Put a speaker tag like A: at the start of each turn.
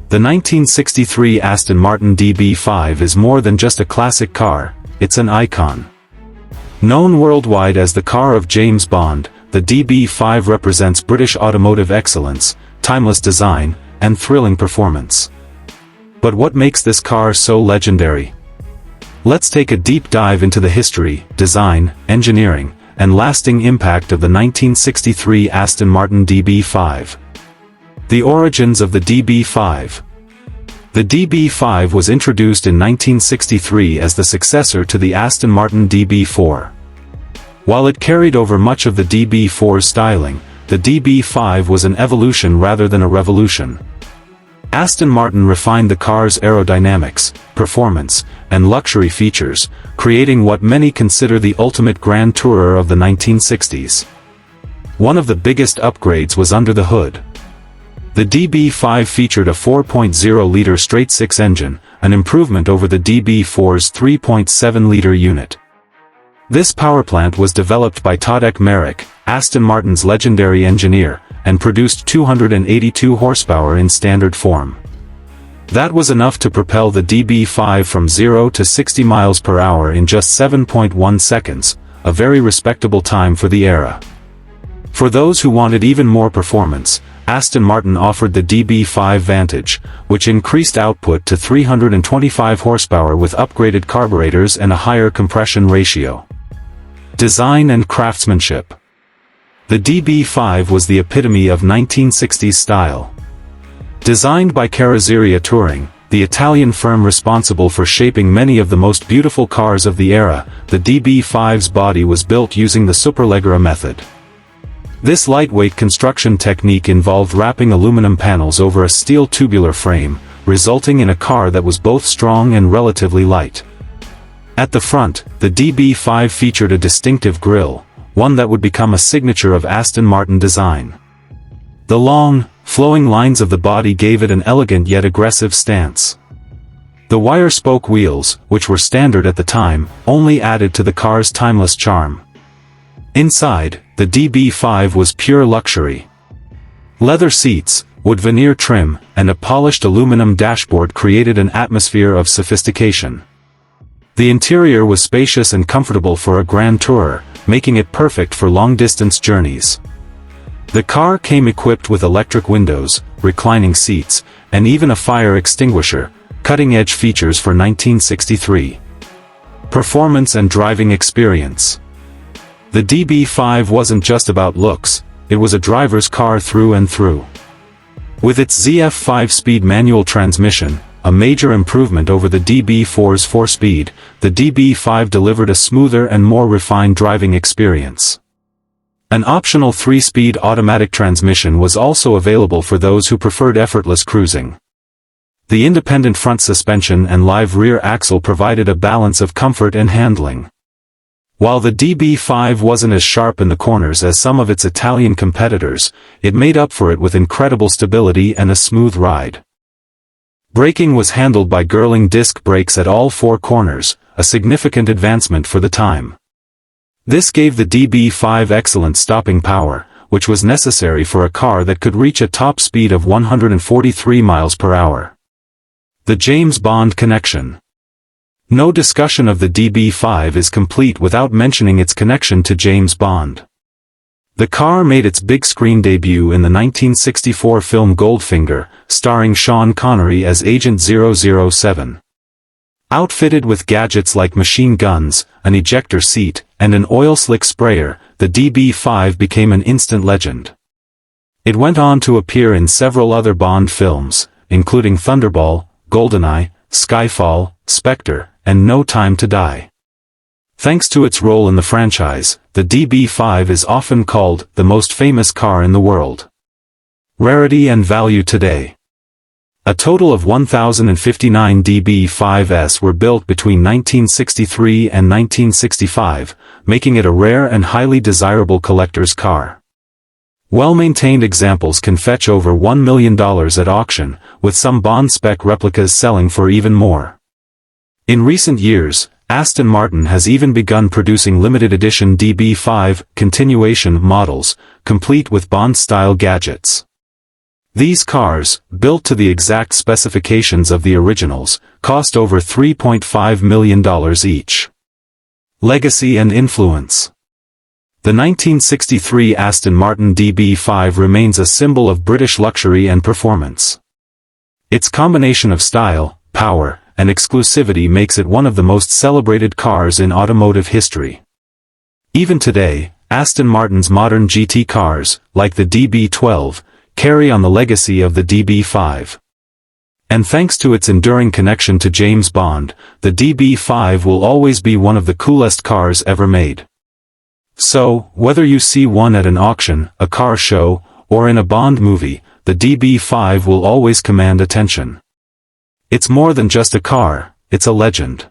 A: The 1963 Aston Martin DB5 is more than just a classic car, it's an icon. Known worldwide as the car of James Bond, the DB5 represents British automotive excellence, timeless design, and thrilling performance. But what makes this car so legendary? Let's take a deep dive into the history, design, engineering, and lasting impact of the 1963 Aston Martin DB5. The origins of the DB5. The DB5 was introduced in 1963 as the successor to the Aston Martin DB4. While it carried over much of the DB4's styling, the DB5 was an evolution rather than a revolution. Aston Martin refined the car's aerodynamics, performance, and luxury features, creating what many consider the ultimate grand tourer of the 1960s. One of the biggest upgrades was under the hood. The DB5 featured a 4.0-liter straight-six engine, an improvement over the DB4's 3.7-liter unit. This powerplant was developed by Tadek Marek, Aston Martin's legendary engineer, and produced 282 horsepower in standard form. That was enough to propel the DB5 from 0 to 60 miles per hour in just 7.1 seconds, a very respectable time for the era. For those who wanted even more performance, Aston Martin offered the DB5 Vantage, which increased output to 325 horsepower with upgraded carburetors and a higher compression ratio. Design and craftsmanship. The DB5 was the epitome of 1960s style. Designed by Carrozzeria Touring, the Italian firm responsible for shaping many of the most beautiful cars of the era, the DB5's body was built using the Superleggera method. This lightweight construction technique involved wrapping aluminum panels over a steel tubular frame, resulting in a car that was both strong and relatively light. At the front, the DB5 featured a distinctive grille, one that would become a signature of Aston Martin design. The long, flowing lines of the body gave it an elegant yet aggressive stance. The wire-spoke wheels, which were standard at the time, only added to the car's timeless charm. Inside, the DB5 was pure luxury. Leather seats, wood veneer trim, and a polished aluminum dashboard created an atmosphere of sophistication. The interior was spacious and comfortable for a grand tourer, making it perfect for long-distance journeys. The car came equipped with electric windows, reclining seats, and even a fire extinguisher, cutting-edge features for 1963. Performance and driving experience. The DB5 wasn't just about looks, it was a driver's car through and through. With its ZF 5-speed manual transmission, a major improvement over the DB4's 4-speed, the DB5 delivered a smoother and more refined driving experience. An optional 3-speed automatic transmission was also available for those who preferred effortless cruising. The independent front suspension and live rear axle provided a balance of comfort and handling. While the DB5 wasn't as sharp in the corners as some of its Italian competitors, it made up for it with incredible stability and a smooth ride. Braking was handled by Girling disc brakes at all four corners, a significant advancement for the time. This gave the DB5 excellent stopping power, which was necessary for a car that could reach a top speed of 143 miles per hour. The James Bond connection. No discussion of the DB5 is complete without mentioning its connection to James Bond. The car made its big-screen debut in the 1964 film Goldfinger, starring Sean Connery as Agent 007. Outfitted with gadgets like machine guns, an ejector seat, and an oil slick sprayer, the DB5 became an instant legend. It went on to appear in several other Bond films, including Thunderball, GoldenEye, Skyfall, Spectre, and No Time to Die. Thanks to its role in the franchise, the DB5 is often called the most famous car in the world. Rarity and value today. A total of 1,059 DB5s were built between 1963 and 1965, making it a rare and highly desirable collector's car. Well-maintained examples can fetch over $1 million at auction, with some Bond-spec replicas selling for even more. In recent years, Aston Martin has even begun producing limited edition DB5 continuation models, complete with Bond-style gadgets. These cars, built to the exact specifications of the originals, cost over $3.5 million each. Legacy and influence. The 1963 Aston Martin DB5 remains a symbol of British luxury and performance. Its combination of style, power, and exclusivity makes it one of the most celebrated cars in automotive history. Even today, Aston Martin's modern GT cars, like the DB12, carry on the legacy of the DB5. And thanks to its enduring connection to James Bond, the DB5 will always be one of the coolest cars ever made. So, whether you see one at an auction, a car show, or in a Bond movie, the DB5 will always command attention. It's more than just a car, it's a legend.